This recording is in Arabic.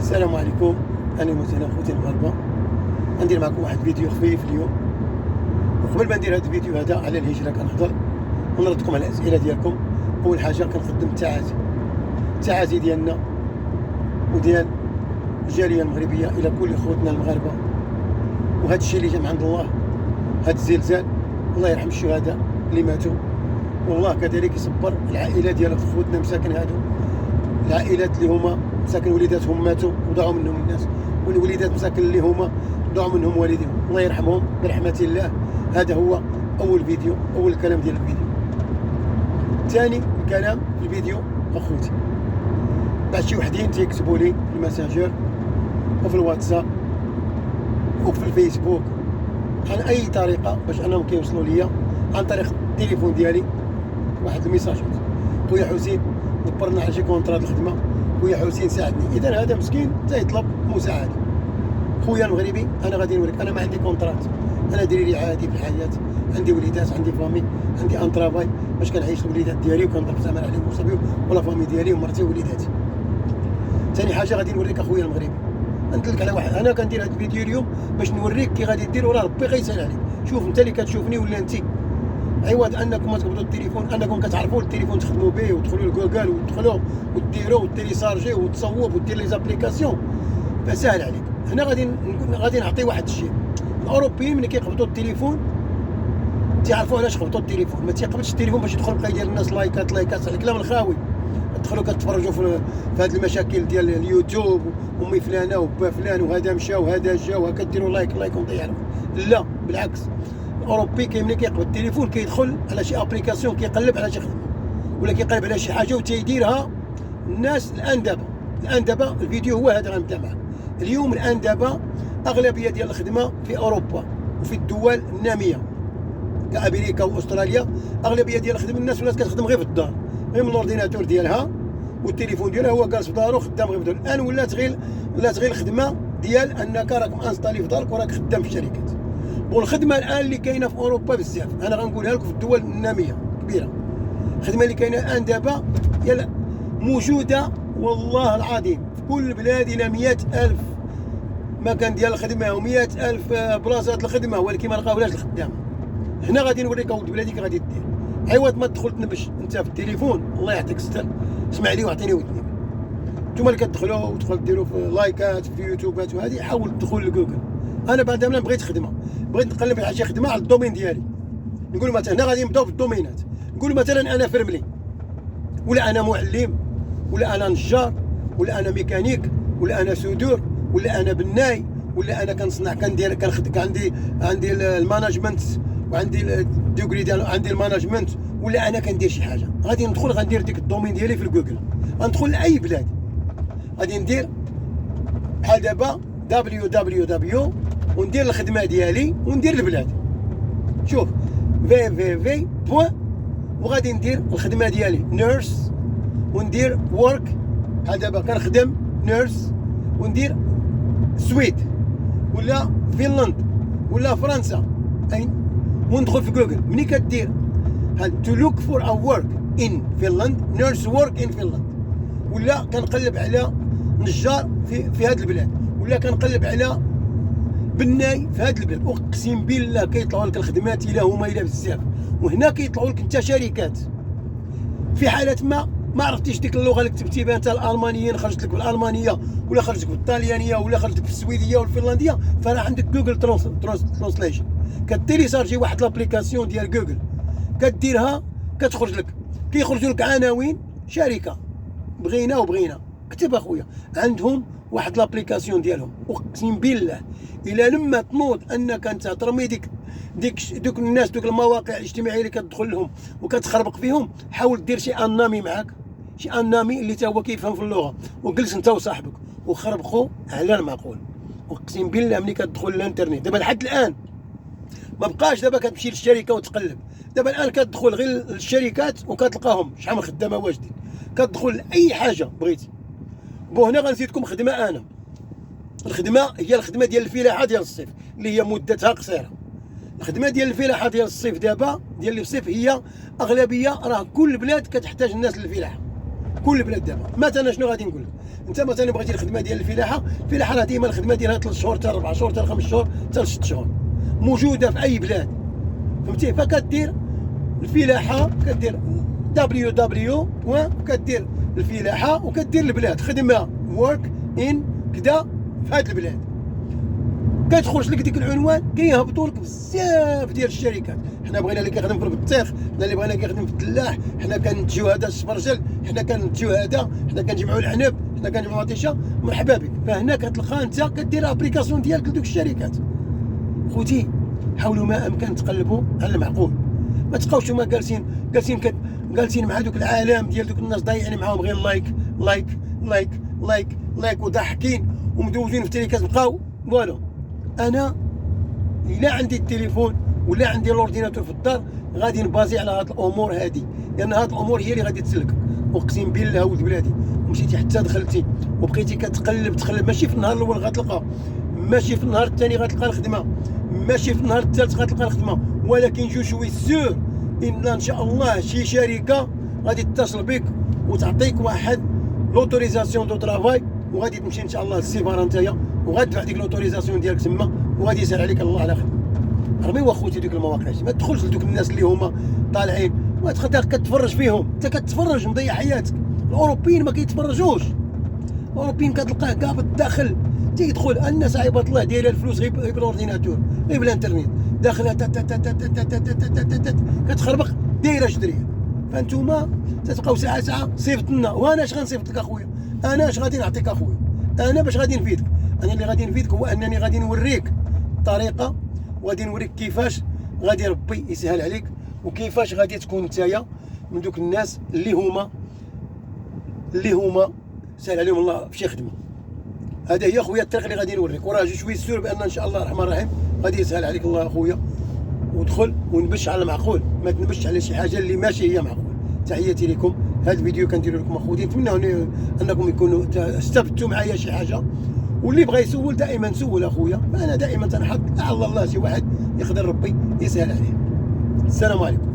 السلام عليكم. انا مثلا خوتي المغاربه غندير معكم واحد الفيديو خفيف اليوم. وقبل ما ندير هذا الفيديو هذا على الهجره كنهضر ونردكم على الاسئله ديالكم. اول حاجه كنقدم التعازي ديالنا وديال الجاليه المغربيه الى كل خوتنا المغاربه. وهذا الشيء اللي جا من عند الله، هذا الزلزال، الله يرحم الشهداء اللي ماتوا، والله كذلك يصبر العائله ديال خوتنا مساكن هادو، العائلات اللي هما مساكن وليداتهم ماتوا وضاعوا منهم الناس، والوليدات مساكن اللي هما ضاعوا منهم والديهم، الله يرحمهم برحمة الله. هذا هو أول فيديو، أول كلام ديال الفيديو. ثاني كلام في الفيديو أخوتي، بعد شي وحدين تيكتبوا لي في الماسنجر وفي الواتساب وفي الفيسبوك عن أي طريقة باش أنهم كيوصلوا ليا عن طريق التليفون ديالي واحد الميساجات: خويا حسين دبرنا على شي كونطرا الخدمه، خويا حسين ساعدني. اذا هذا مسكين تيطلب مساعده. خويا المغربي انا غادي نوريك، انا ما عندي كونطرات، انا ديري عادي في الحياه، عندي وليدات، عندي فامي، عندي ان ترافاي باش كنعيش الوليدات ديالي وكنضرب زعما عليهم وصبي ولا فامي ديالي ومرتي ووليداتي. ثاني حاجه غادي نوريك اخويا المغربي، ندلك على واحد، انا كندير هذا الفيديو اليوم باش نوريك كي غادي دير، وراه ربي غيسهل عليك. شوف انت اللي كتشوفني ولا انت، عوض انكم ما تقبضوا التليفون، انكم كتعرفوا التليفون تخدموا به وتدخلوا لجوجل وتدخلوا وديروا وتيليشارجيو وتصوب ودير لي زابليكاسيون، فسهل عليك. هنا غادي نعطي واحد الشيء. الاوروبيين ملي كيقبضوا التليفون تيعرفوا علاش قبضوا التليفون. ما تيقبضش التليفون باش يدخل بقى يدير الناس لايكات على كلام الخاوي، تدخلوا كتفرجوا في هذه المشاكل ديال اليوتيوب، امي فلانه وبا فلان وهذا مشى وهذا جا وكديروا لايك ونضيع. لا بالعكس، الاوروبي ملي كيقبض التليفون كيدخل على شي ابليكاسيون، كيقلب على شي خدمه ولا كيقلب على شي حاجه وتيديرها. الناس الان دابا الفيديو هو هذا غنبدا معك اليوم. الان دابا اغلبيه ديال الخدمه في اوروبا وفي الدول الناميه كامريكا واستراليا، اغلبيه ديال الخدمه الناس ولات كتخدم غير في الدار، غير من الاورديناتور ديالها والتليفون ديالها، هو جالس في دارو خدام غير في الدار. الان ولات غير الخدمه ديال انك راك مانستالي في دارك وراك خدام في الشركات. والخدمه الان اللي كاينه في اوروبا بزاف، انا غنقولها لكم في الدول الناميه كبيره، الخدمه اللي كاينه الان دابا يلا موجوده والله العظيم في كل البلاد، الى 100,000 مكان ديال الخدمه و100,000 بلاصات الخدمه، ولكن ما لقاولاش الخدامه. هنا غادي نوريك ولد بلادي كي غادي دير. عوض ما تدخل تنبش انت في التليفون، الله يعطيك الستر، اسمع لي واعطيني ودنك. نتوما اللي كتدخلوا وتدخلوا ديروا في لايكات في يوتيوبات وهذه، حاول تدخل لجوجل. انا بعد ما بغيت خدمه، بغيت نقلب على شي خدمه على الدومين ديالي، نقول مثلا هنا غادي نبداو في الدومينات، نقول مثلا انا فرملي، ولا انا معلم، ولا انا نجار، ولا انا ميكانيك، ولا انا سودور، ولا انا بناي، ولا انا كنصنع كندير كنخدم، عندي الماناجمنت وعندي الديغري ديال عندي الماناجمنت، ولا انا كندير شي حاجه. غادي ندخل غندير ديك الدومين ديالي في الجوجل، غندخل لاي بلاد، غادي ندير بحال دابا www وندير الخدمه ديالي وندير البلاد. شوف www وغادي ندير الخدمه ديالي نيرس وندير ورك. بحال دابا كنخدم نيرس وندير السويد ولا فنلند ولا فرنسا، وندخل في جوجل. ملي كدير to look for a work in Finland, nurse work in Finland، ولا كنقلب على نجار في هذه البلاد، ولا كنقلب على بناي في هذه البلاد، اقسم بالله كيطلعوا لك الخدمات الى هما الى بزاف. وهنا كيطلعوا لك انت شركات في حالات ما عرفتيش ديك اللغه اللي كتبتي بها انت، الالمانيه خرجت لك بالالمانيه، ولا خرجت لك بالطاليانيه، ولا خرجت لك بالسويديه والفنلنديه، فراه عندك جوجل ترانسليشن. كتيليشارجي واحد لابليكاسيون ديال جوجل، كديرها كتخرج لك، كيخرجوا لك عناوين شركه بغينا كتب اخويا، عندهم واحد لابليكاسيون ديالهم. اقسم بالله الا لما تنوض انك انت ترمي دوك الناس، دوك المواقع الاجتماعيه اللي كتدخل لهم وكتخربق فيهم، حاول دير شي انامي معاك، شي انامي اللي تا هو كيفهم في اللغه، وجلس انت وصاحبك وخربقوا على المعقول. اقسم بالله ملي كتدخل الانترنت دابا لحد الان ما بقاش دابا كتمشي للشركه وتقلب، دابا الان كتدخل غير للشركات وكتلقاهم شحال من خدامه واجدين، كتدخل لاي حاجه بغيتي. هنا غنزيدكم خدمه. انا الخدمه هي الخدمه ديال الفلاحه ديال الصيف اللي هي مدتها قصيره. الخدمه ديال الفلاحه ديال الصيف دابا ديال الصيف هي اغلبيه، راه كل بلاد كتحتاج الناس للفلاحه، كل البلاد دابا. مثلا شنو غادي نقول لك؟ انت مثلا بغيتي الخدمه ديال الفلاحه راه ديما الخدمه ديالها 3 شهور حتى 4 شهور حتى 5 شهور حتى 6 شهور، موجوده في اي بلاد، فهمتي؟ فكدير الفلاحه، كدير www وكدير الفلاحه وكدير البلاد خدمه ورك ان كدا في هاد البلاد، كتخرج لك ديك العنوان كيهبطوا لك بزاف ديال الشركات. حنا بغينا اللي كيخدم في البطيخ، حنا اللي بغينا كيخدم في الدلاح، حنا كنتجيو هذا السفرجل، حنا كنتجيو هذا، حنا كنجمعوا العنب، حنا كنجمعوا مطيشه، مرحبا بك. فهنا كتلقى انت كدير ابليكاسيون ديالك لدوك الشركات. خوتي حاولوا ما امكن تقلبوا على المعقول، ما تبقاوش نتوما جالسين مع دوك العالم ديال دوك الناس ضايعين معاهم غير لايك لايك لايك لايك لايك وضاحكين ومدوزين في التليكات بقاو والو. انا الا عندي التليفون ولا عندي الاورديناتور في الدار غادي نبازي على هاد الامور هادي، لان هاد الامور هي اللي غادي تسلك. اقسم بالله ولد بلادي، مشيتي حتى دخلتي وبقيتي كتقلب ماشي في النهار الاول غتلقى، ماشي في النهار الثاني غتلقى الخدمه، ماشي في النهار الثالث غتلقى الخدمه، ولكن جو شوي سور ان شاء الله شي شركه غادي تتصل بك وتعطيك واحد لوتوريزاسيون دو ترافاي، وغادي تمشي ان شاء الله للسفاره نتايا وغادفع ديك لوتوريزاسيون ديالك تما وغادي يسهل عليك الله على خير. رميوا اخوتي دوك المواقع، ما تدخلش لدوك الناس اللي هما طالعين وتخدر كتفرج فيهم، انت كتفرج مضيع حياتك. الاوروبيين ما كيتفرجوش، الاوروبيين كتلقاه كاع بالداخل تيدخل الناس عيبات الله دايره الفلوس غير بالاورديناتور غير بالانترنيت، داخلها كتخربق دايره شدريه. فانتوما تتبقاو ساعه صيفط لنا، وانا اش غنصيفط لك اخويا؟ انا اش غادي نعطيك اخويا؟ انا باش غادي نفيدك؟ انا اللي غادي نفيدك هو انني غادي نوريك الطريقه، وغادي نوريك كيفاش غادي ربي يسهل عليك، وكيفاش غادي تكون نتايا من دوك الناس اللي هما سهل عليهم الله في شي خدمه. هذا هي خويا الطريق اللي غادي نوريك، وراه شوي سور بان ان شاء الله الرحمن الرحيم غادي يسهل عليك الله اخويا. ودخل ونبش على المعقول، ما تنبش على شي حاجه اللي ماشي هي معقول. تحياتي لكم، هذا الفيديو كنديرو لكم اخوتي، نتمنى انكم يكونوا استفدتوا معايا شي حاجه، واللي بغى يسول دائما سول اخويا، انا دائما تنحط لعل الله شي واحد يقدر ربي يسهل عليه. السلام عليكم.